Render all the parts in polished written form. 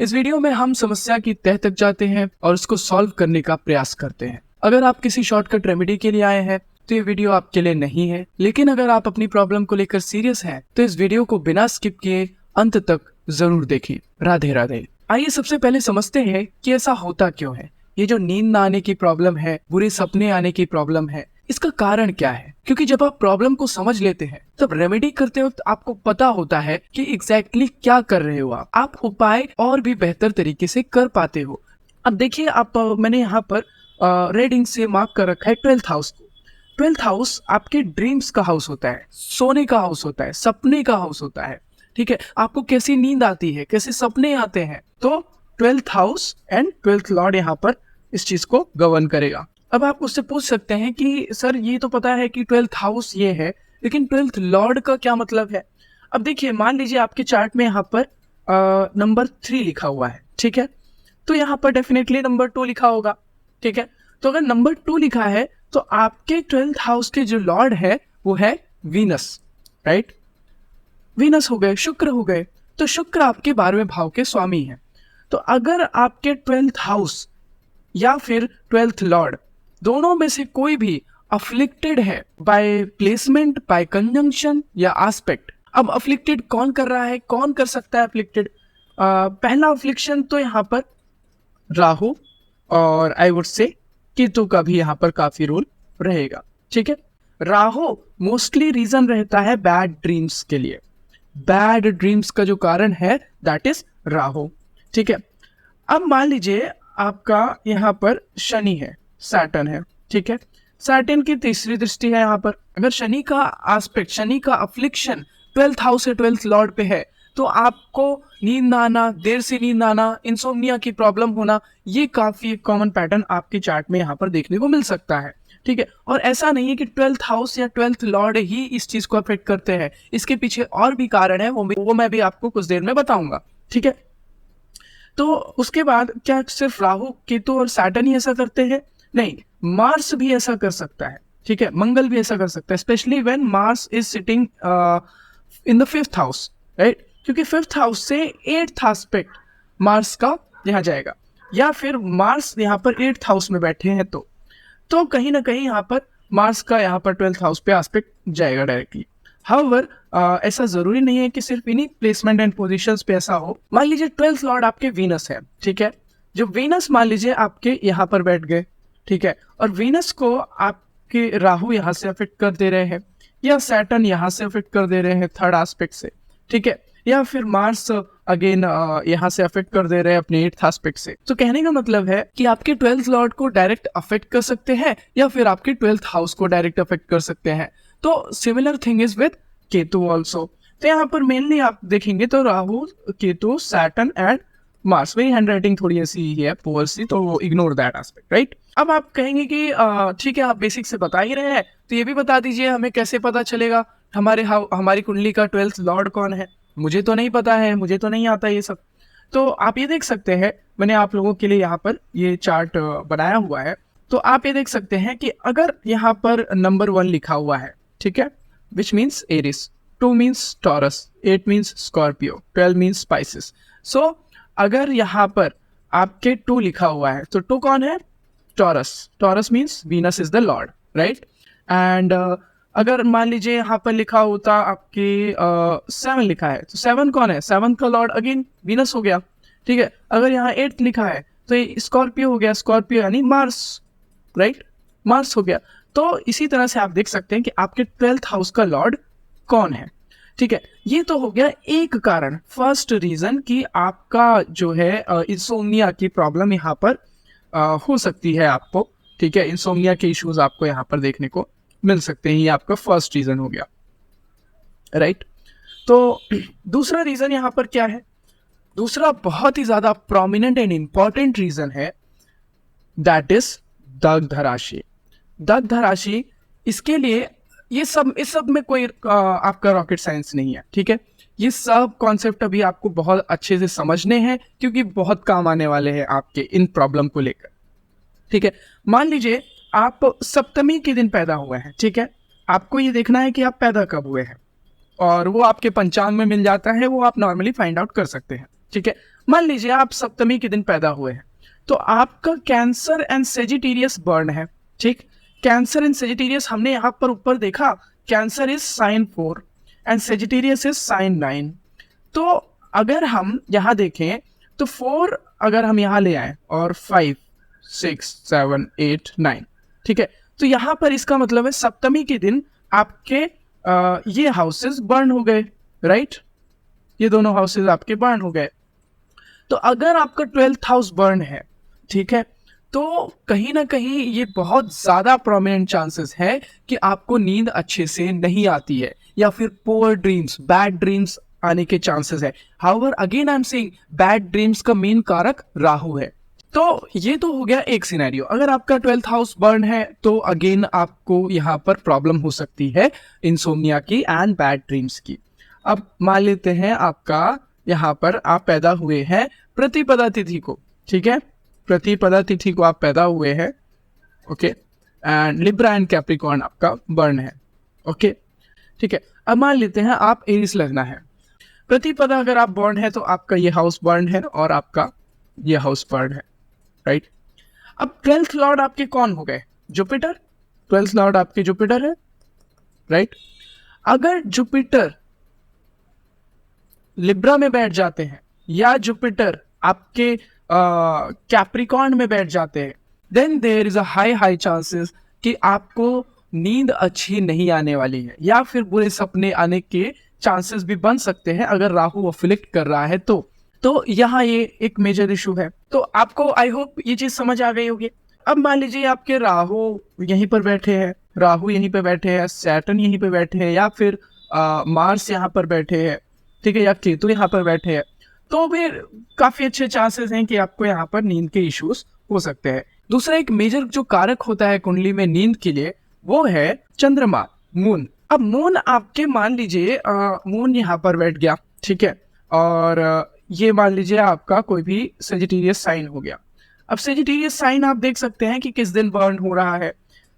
इस वीडियो में हम समस्या की तह तक जाते हैं और उसको सॉल्व करने का प्रयास करते हैं। अगर आप किसी शॉर्टकट रेमेडी के लिए आए हैं तो ये वीडियो आपके लिए नहीं है, लेकिन अगर आप अपनी प्रॉब्लम को लेकर सीरियस हैं तो इस वीडियो को बिना स्किप किए अंत तक जरूर देखें। राधे राधे। आइए सबसे पहले समझते हैं कि ऐसा होता क्यों है। ये जो नींद न आने की प्रॉब्लम है, बुरे सपने आने की प्रॉब्लम है, इसका कारण क्या है? क्योंकि जब आप प्रॉब्लम को समझ लेते हैं तब रेमेडी करते वक्त आपको पता होता है कि एग्जैक्टली क्या कर रहे हो। आप उपाय और भी बेहतर तरीके से कर पाते हो। अब देखिए, मैंने यहाँ पर रेड इंक से मार्क कर रखा है 12th हाउस को। 12th हाउस आपके ड्रीम्स का हाउस होता है, सोने का हाउस होता है, सपने का हाउस होता है। ठीक है, आपको कैसी नींद आती है, कैसे सपने आते हैं, तो 12th house and 12th Lord यहाँ पर इस चीज को गवर्न करेगा। अब आप उससे पूछ सकते हैं कि सर ये तो पता है कि 12th हाउस ये है, लेकिन 12th लॉर्ड का क्या मतलब है? अब देखिए, मान लीजिए आपके चार्ट में यहाँ पर नंबर 3 लिखा हुआ है। ठीक है, तो यहाँ पर डेफिनेटली नंबर 2 लिखा होगा। ठीक है, तो अगर नंबर 2 लिखा है तो आपके 12th हाउस के जो लॉर्ड है वो है वीनस, राइट? वीनस हो गए, शुक्र हो गए। तो शुक्र आपके 12वें भाव के स्वामी हैं। तो अगर आपके 12th हाउस या फिर 12th लॉर्ड दोनों में से कोई भी अफ्लिक्टेड है बाय प्लेसमेंट, बाय कंजंक्शन या आस्पेक्ट। अब अफ्लिक्टेड कौन कर रहा है, कौन कर सकता है अफ्लिक्टेड? पहला अफ्लिक्शन तो यहाँ पर राहु और आई वुड से केतु का भी यहाँ पर काफी रोल रहेगा। ठीक है, राहु मोस्टली रीजन रहता है बैड ड्रीम्स के लिए। बैड ड्रीम्स का जो कारण है दैट इज राहु। ठीक है, अब मान लीजिए आपका यहाँ पर शनि है, सैटर्न है। ठीक है, सैटर्न की तीसरी दृष्टि है यहाँ पर। अगर शनि का एस्पेक्ट, शनि का अफ्लिक्शन 12th हाउस से 12th लॉर्ड पे है तो आपको नींद ना आना, देर से नींद आना, इंसोम्निया की प्रॉब्लम होना, ये काफी कॉमन पैटर्न आपके चार्ट में यहाँ पर देखने को मिल सकता है। ठीक है, और ऐसा नहीं है कि 12th हाउस या 12th लॉर्ड ही इस चीज को अफेक्ट करते हैं, इसके पीछे और भी कारण है, वो मैं भी आपको कुछ देर में बताऊंगा। ठीक है, तो उसके बाद क्या सिर्फ राहु, केतु और सैटर्न ही ऐसा करते हैं? नहीं, मार्स भी ऐसा कर सकता है। ठीक है, मंगल भी ऐसा कर सकता है, specially when Mars is sitting in the 5th house, right? क्योंकि 5th हाउस से 8th एस्पेक्ट मार्स का यहाँ जाएगा, या फिर मार्स यहाँ पर 8th हाउस में बैठे हैं तो कहीं ना कहीं यहाँ पर मार्स का यहाँ पर 12th हाउस पे एस्पेक्ट जाएगा डायरेक्टली। हाउएवर ऐसा जरूरी नहीं है कि सिर्फ इन्हीं प्लेसमेंट एंड पोजीशंस पे ऐसा हो। मान लीजिए 12th लॉर्ड आपके वीनस है। ठीक है, जो वीनस मान लीजिए आपके यहाँ पर बैठ गए। ठीक है, और वीनस को आपके राहु यहाँ से अफेक्ट कर दे रहे हैं, या सैटर्न यहाँ से अफेक्ट कर दे रहे हैं 3rd एस्पेक्ट से। ठीक है, या फिर मार्स अगेन यहाँ से अफेक्ट कर दे रहे हैं अपने 8th एस्पेक्ट से। तो कहने का मतलब है कि आपके 12th लॉर्ड को डायरेक्ट अफेक्ट कर सकते हैं या फिर आपके 12th हाउस को डायरेक्ट अफेक्ट कर सकते हैं। तो similar thing is with Ketu also. तो यहाँ पर मेनली आप देखेंगे तो Rahu, Ketu, Saturn and Mars. मेरी हैंड राइटिंग थोड़ी ऐसी ही है, पुअर सी, तो इग्नोर दैट एस्पेक्ट, राइट? अब आप कहेंगे कि ठीक है, आप बेसिक से बता ही रहे हैं तो ये भी बता दीजिए हमें कैसे पता चलेगा हमारी कुंडली का 12th लॉर्ड कौन है। मुझे तो नहीं पता है, मुझे तो नहीं आता ये सब। तो आप ये देख सकते हैं, मैंने आप लोगों के लिए यहाँ पर ये चार्ट बनाया हुआ है। तो आप ये देख सकते हैं कि अगर यहाँ पर नंबर 1 लिखा हुआ है, ठीक है, which means Aries, 2 means Taurus, 8 means Scorpio, 12 means Pisces. So अगर यहाँ पर आपके 2 लिखा हुआ है तो 2 कौन है? Taurus. Taurus means Venus is the Lord, right? And अगर मान लीजिए यहाँ पर लिखा होता आपके 7 लिखा है तो 7 कौन है? 7 का लॉर्ड अगेन वीनस हो गया। ठीक है, अगर यहाँ 8 लिखा है तो ये स्कॉर्पियो हो गया, स्कॉर्पियो यानी मार्स, राइट? मार्स हो गया। तो इसी तरह से आप देख सकते हैं कि आपके 12th हाउस का लॉर्ड कौन है। ठीक है, ये तो हो गया एक कारण, फर्स्ट रीजन कि आपका जो है इंसोम्निया की प्रॉब्लम यहाँ पर हो सकती है आपको। ठीक है, इंसोम्निया के इश्यूज आपको यहाँ पर देखने को मिल सकते हैं, ये आपका फर्स्ट रीजन हो गया, राइट? तो दूसरा रीजन यहाँ पर क्या है? दूसरा बहुत ही ज्यादा प्रोमिनेंट एंड इंपॉर्टेंट रीजन है, दैट इज दग्ध राशि। दग्ध राशि, इसके लिए इस सब में कोई आपका रॉकेट साइंस नहीं है। ठीक है, ये सब कॉन्सेप्ट अभी आपको बहुत अच्छे से समझने हैं क्योंकि बहुत काम आने वाले हैं आपके इन प्रॉब्लम को लेकर। ठीक है, मान लीजिए आप सप्तमी के दिन पैदा हुए हैं। ठीक है, आपको ये देखना है कि आप पैदा कब हुए हैं और वो आपके पंचांग में मिल जाता है, वो आप नॉर्मली फाइंड आउट कर सकते हैं। ठीक है, मान लीजिए आप सप्तमी के दिन पैदा हुए हैं, तो आपका कैंसर एंड सेजिटेरियस बर्न है। ठीक, कैंसर एंड सेजिटेरियस हमने यहाँ पर ऊपर देखा, cancer is sine 4 and Sagittarius is sine 9। तो अगर हम यहाँ देखें तो 4 अगर हम यहाँ ले आए और 5 6 7 8 9, ठीक है, तो यहाँ पर इसका मतलब है सप्तमी के दिन आपके ये हाउसेस बर्न हो गए, राइट, ये दोनों हाउसेस आपके बर्न हो गए। तो अगर आपका 12th हाउस बर्न है, ठीक है, तो कहीं ना कहीं ये बहुत ज्यादा प्रोमिनेंट चांसेस है कि आपको नींद अच्छे से नहीं आती है या फिर पुअर ड्रीम्स, बैड ड्रीम्स आने के चांसेस है। However again I am saying bad dreams का मेन कारक राहु है। तो ये तो हो गया एक सिनेरियो। अगर आपका 12th हाउस बर्न है तो अगेन आपको यहाँ पर प्रॉब्लम हो सकती है इंसोम्निया की एंड बैड ड्रीम्स की। अब मान लेते हैं आपका यहाँ पर आप पैदा हुए हैं प्रतिपदा तिथि को, ठीक है, प्रतिपदा तिथि को आप पैदा हुए हैं, okay, and Libra and Capricorn आपका बर्न है, ओके, ठीक है। अब मान लेते हैं आप एरिस लगना है, प्रतिपदा अगर आप बर्न है तो आपका ये हाउस बर्न है और आपका ये हाउस बर्न है, राइट। अब 12th लॉर्ड आपके कौन हो गए? जुपिटर। 12th लॉर्ड आपके जुपिटर है, राइट। अगर जुपिटर लिब्रा में बैठ जाते हैं या जुपिटर आपके कैप्रिकॉर्न में बैठ जाते हैं, then there is a high chances कि आपको नींद अच्छी नहीं आने वाली है या फिर बुरे सपने आने के चांसेस भी बन सकते हैं अगर राहु अफिलिक्ट कर रहा है तो यहाँ ये एक मेजर इशू है। तो आपको आई होप ये चीज समझ आ गई होगी। अब मान लीजिए आपके राहु यहीं पर बैठे हैं, राहु यहीं पे बैठे हैं, सैटर्न यहीं पे बैठे हैं या फिर मार्स यहाँ पर बैठे हैं, ठीक है, या केतु यहाँ पर बैठे हैं, तो फिर काफी अच्छे चांसेस हैं कि आपको यहाँ पर नींद के इश्यूज हो सकते हैं। दूसरा एक मेजर जो कारक होता है कुंडली में नींद के लिए वो है चंद्रमा, मून। अब मून आपके मान लीजिए मून यहाँ पर बैठ गया, ठीक है, और ये मान लीजिए आपका कोई भी सेजिटेरियस साइन हो गया। अब सेजिटेरियस साइन आप देख सकते हैं कि किस दिन बर्न हो रहा है।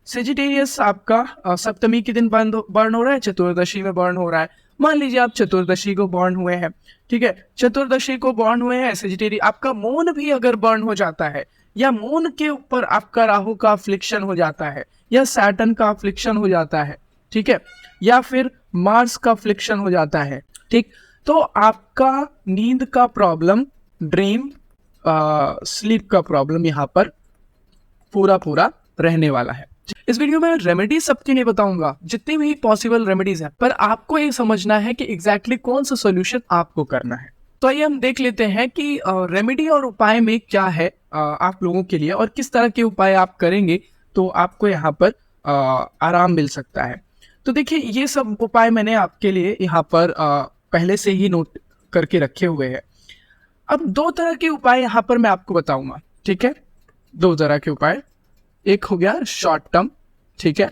सेजिटेरियस आपका सप्तमी के दिन बर्न हो रहा है, चतुर्दशी में बर्न हो रहा है। मान लीजिए आप चतुर्दशी को बर्न हुए हैं, ठीक है, चतुर्दशी को बर्न हुए हैं सेजिटेरियस, आपका मून भी अगर बर्न हो जाता है या मून के ऊपर आपका राहु का अफ्लिक्शन हो जाता है या सैटर्न का अफ्लिक्शन हो जाता है, ठीक है, या फिर मार्स का अफ्लिक्शन हो जाता है, ठीक, तो आपका नींद का प्रॉब्लम, ड्रीम स्लीप का प्रॉब्लम यहाँ पर पूरा रहने वाला है। इस वीडियो में रेमेडी सबके लिए बताऊंगा, जितनी भी पॉसिबल रेमेडीज हैं, पर आपको ये समझना है कि एग्जैक्टली कौन सा सॉल्यूशन आपको करना है। तो आइए हम देख लेते हैं कि रेमेडी और उपाय में क्या है आप लोगों के लिए और किस तरह के उपाय आप करेंगे तो आपको यहाँ पर आराम मिल सकता है। तो देखिए ये सब उपाय मैंने आपके लिए यहाँ पर पहले से ही नोट करके रखे हुए हैं। अब 2 तरह के उपाय यहाँ पर मैं आपको बताऊंगा, ठीक है, 2 तरह के उपाय, एक हो गया शॉर्ट टर्म, ठीक है,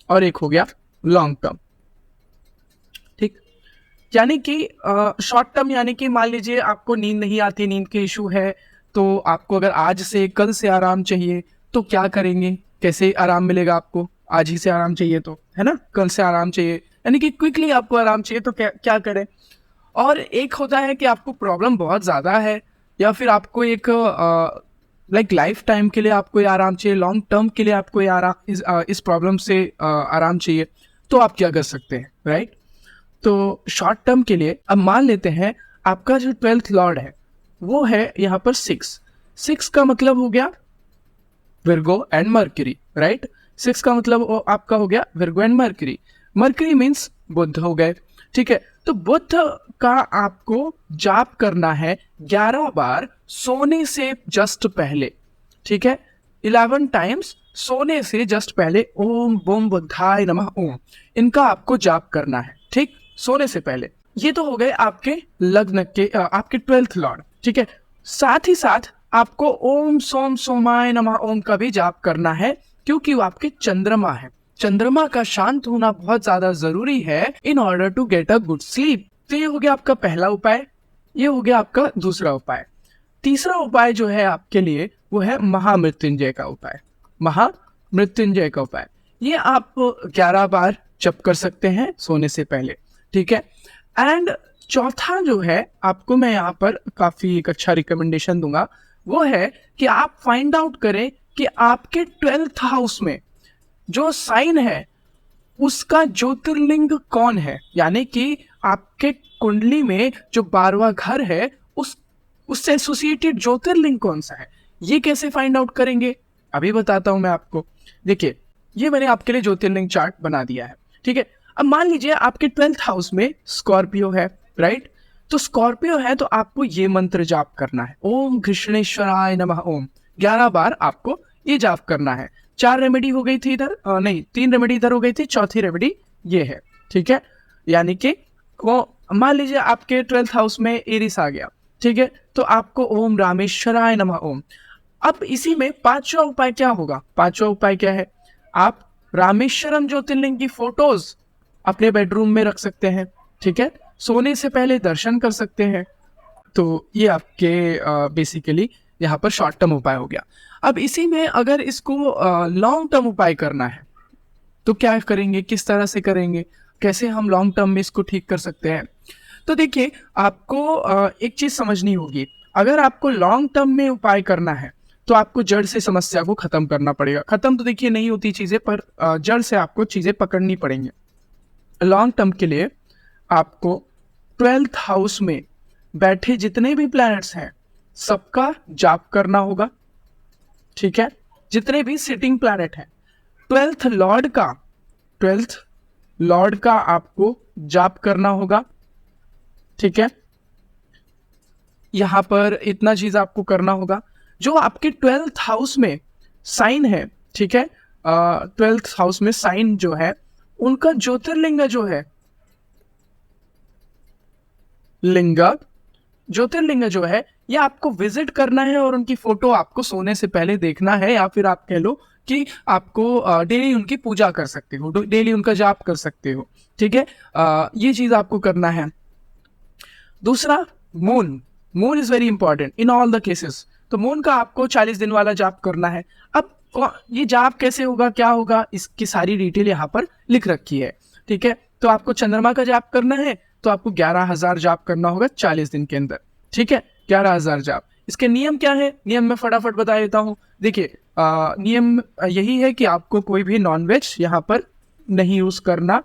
और एक हो गया लॉन्ग टर्म, ठीक। यानी कि शॉर्ट टर्म यानी कि मान लीजिए आपको नींद नहीं आती, नींद के इशू है, तो आपको अगर आज से कल से आराम चाहिए तो क्या करेंगे, कैसे आराम मिलेगा आपको? आज ही से आराम चाहिए तो, है ना, कल से आराम चाहिए, यानी कि क्विकली आपको आराम चाहिए तो क्या करें। और एक होता है कि आपको प्रॉब्लम बहुत ज़्यादा है या फिर आपको एक लाइफ टाइम के लिए आपको आराम चाहिए, लॉन्ग टर्म के लिए आपको इस प्रॉब्लम से आराम चाहिए, तो आप क्या कर सकते हैं, राइट। तो शॉर्ट टर्म के लिए अब मान लेते हैं आपका जो 12th लॉर्ड है वो है यहाँ पर 6 का मतलब हो गया विर्गो एंड मर्क्यूरी, राइट। 6 का मतलब आपका हो गया Virgo and Mercury, Mercury means Budh हो गए, ठीक है। तो बुध का आपको जाप करना है 11 बार सोने से जस्ट पहले, ठीक है, 11 टाइम्स सोने से जस्ट पहले ओम बम बुद्धाय नमः ओम, इनका आपको जाप करना है, ठीक, सोने से पहले। ये तो हो गए आपके लग्न के आपके 12th लॉर्ड, ठीक है। साथ ही साथ आपको ओम सोम सोमाय नमः ओम का भी जाप करना है क्योंकि वो आपके चंद्रमा है। चंद्रमा का शांत होना बहुत ज्यादा जरूरी है in order to get a good sleep. तो ये हो गया आपका पहला उपाय, ये हो गया आपका दूसरा उपाय। तीसरा उपाय जो है आपके लिए वो है महामृत्युंजय का उपाय, महामृत्युंजय का उपाय। ये आप 11 बार जप कर सकते हैं सोने से पहले, ठीक है। एंड चौथा जो है आपको मैं यहाँ पर काफी एक अच्छा रिकमेंडेशन दूंगा, वो है कि आप फाइंड आउट करें कि आपके 12th हाउस में जो साइन है उसका ज्योतिर्लिंग कौन है, यानी कि आपके कुंडली में जो 12वां घर है उससे एसोसिएटेड ज्योतिर्लिंग कौन सा है। ये कैसे फाइंड आउट करेंगे अभी बताता हूं मैं आपको। देखिए, ये मैंने आपके लिए ज्योतिर्लिंग चार्ट बना दिया है, ठीक है। अब मान लीजिए आपके 12th हाउस में स्कॉर्पियो है, राइट। तो स्कॉर्पियो है तो आपको ये मंत्र जाप करना है, ओम कृष्णेश्वराय नमः ओम, 11 बार आपको ये जाप करना है। 4 रेमेडी हो गई थी इधर, नहीं 3 रेमेडी इधर हो गई थी, चौथी रेमेडी ये है, ठीक है। यानी कि वो मान लीजिए आपके 12th हाउस में एरिस आ गया, ठीक है, तो आपको ओम रामेश्वराय नमः ओम। अब इसी में 5वां उपाय क्या होगा? 5वां उपाय क्या है? आप रामेश्वरम ज्योतिर्लिंग की फोटोज अपने बेडरूम में रख सकते हैं, ठीक है, सोने से पहले दर्शन कर सकते हैं। तो ये आपके बेसिकली यहाँ पर शॉर्ट टर्म उपाय हो गया। अब इसी में अगर इसको लॉन्ग टर्म उपाय करना है तो क्या करेंगे, किस तरह से करेंगे, कैसे हम लॉन्ग टर्म में इसको ठीक कर सकते हैं? तो देखिए, आपको एक चीज समझनी होगी। अगर आपको लॉन्ग टर्म में उपाय करना है तो आपको जड़ से समस्या को खत्म करना पड़ेगा। खत्म तो देखिए नहीं होती चीजें, पर जड़ से आपको चीजें पकड़नी पड़ेंगी। लॉन्ग टर्म के लिए आपको 12th हाउस में बैठे जितने भी प्लैनेट्स हैं सबका जाप करना होगा, ठीक है। जितने भी सिटिंग प्लैनेट हैं 12th लॉर्ड का आपको जाप करना होगा, ठीक है। यहां पर इतना चीज आपको करना होगा। जो आपके 12th हाउस में साइन है, ठीक है, 12th हाउस में साइन जो है उनका ज्योतिर्लिंग जो है, ज्योतिर्लिंग जो है ये आपको विजिट करना है और उनकी फोटो आपको सोने से पहले देखना है, या फिर आप कह लो कि आपको डेली उनकी पूजा कर सकते हो, डेली उनका जाप कर सकते हो, ठीक है। ये चीज आपको करना है। दूसरा, moon is very important in all the cases. तो मून का आपको 40 दिन वाला जाप करना है। अब ये जाप कैसे होगा, क्या होगा, इसकी सारी डिटेल यहाँ पर लिख रखी है, ठीक है। तो आपको चंद्रमा का जाप करना है तो आपको 11,000 जाप करना होगा 40 दिन के अंदर, ठीक है, 11,000 जाप। इसके नियम क्या है? नियम मैं फटाफट बता देता हूँ। देखिए, नियम यही है कि आपको कोई भी नॉनवेज यहाँ पर नहीं यूज करना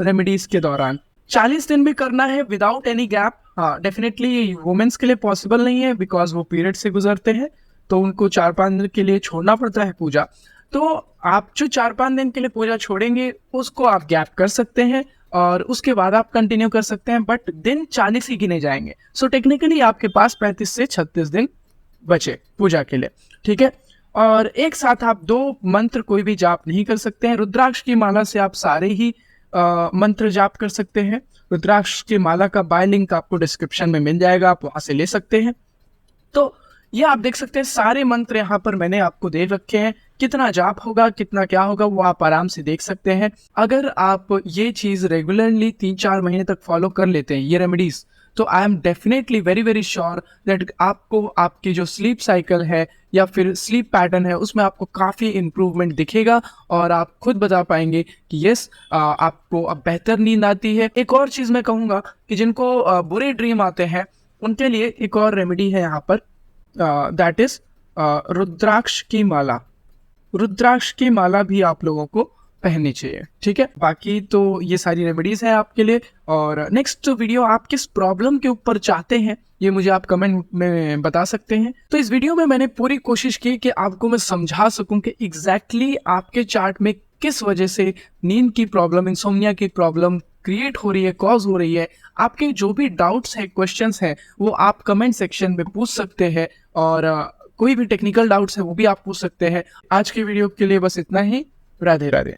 रेमेडीज के दौरान। 40 दिन में करना है विदाउट एनी गैप। हाँ, डेफिनेटली वुमेन्स के लिए पॉसिबल नहीं है, बिकॉज वो पीरियड से गुजरते हैं तो उनको 4-5 दिन के लिए छोड़ना पड़ता है पूजा। तो आप जो 4-5 दिन के लिए पूजा छोड़ेंगे उसको आप गैप कर सकते हैं और उसके बाद आप कंटिन्यू कर सकते हैं, बट दिन 40 ही गिने जाएंगे। सो टेक्निकली आपके पास 35 से 36 दिन बचे पूजा के लिए, ठीक है। और एक साथ आप 2 मंत्र कोई भी जाप नहीं कर सकते हैं। रुद्राक्ष की माला से आप सारे ही मंत्र जाप कर सकते हैं। रुद्राक्ष की माला का बाय लिंक आपको डिस्क्रिप्शन में मिल जाएगा, आप वहां से ले सकते हैं। तो ये आप देख सकते हैं सारे मंत्र यहाँ पर मैंने आपको दे रखे हैं। कितना जाप होगा, कितना क्या होगा, वो आप आराम से देख सकते हैं। अगर आप ये चीज रेगुलरली 3-4 महीने तक फॉलो कर लेते हैं ये रेमेडीज, तो I am definitely very very sure that आपको आपकी जो स्लीप साइकिल है या फिर स्लीप पैटर्न है उसमें आपको काफ़ी इम्प्रूवमेंट दिखेगा और आप खुद बता पाएंगे कि यस, आपको अब बेहतर नींद आती है। एक और चीज़ मैं कहूँगा कि जिनको बुरे ड्रीम आते हैं उनके लिए एक और रेमेडी है यहाँ पर, दैट इज रुद्राक्ष की माला। रुद्राक्ष की माला भी आप लोगों को पहननी चाहिए, ठीक है। बाकी तो ये सारी रेमेडीज हैं आपके लिए। और नेक्स्ट वीडियो आप किस प्रॉब्लम के ऊपर चाहते हैं ये मुझे आप कमेंट में बता सकते हैं। तो इस वीडियो में मैंने पूरी कोशिश की कि आपको मैं समझा सकूं कि एग्जैक्टली आपके चार्ट में किस वजह से नींद की प्रॉब्लम, इंसोम्निया की प्रॉब्लम क्रिएट हो रही है, कॉज हो रही है। आपके जो भी डाउट्स हैं, क्वेश्चंस हैं, वो आप कमेंट सेक्शन में पूछ सकते हैं और कोई भी टेक्निकल डाउट्स है वो भी आप पूछ सकते हैं। आज के वीडियो के लिए बस इतना ही। राधे राधे।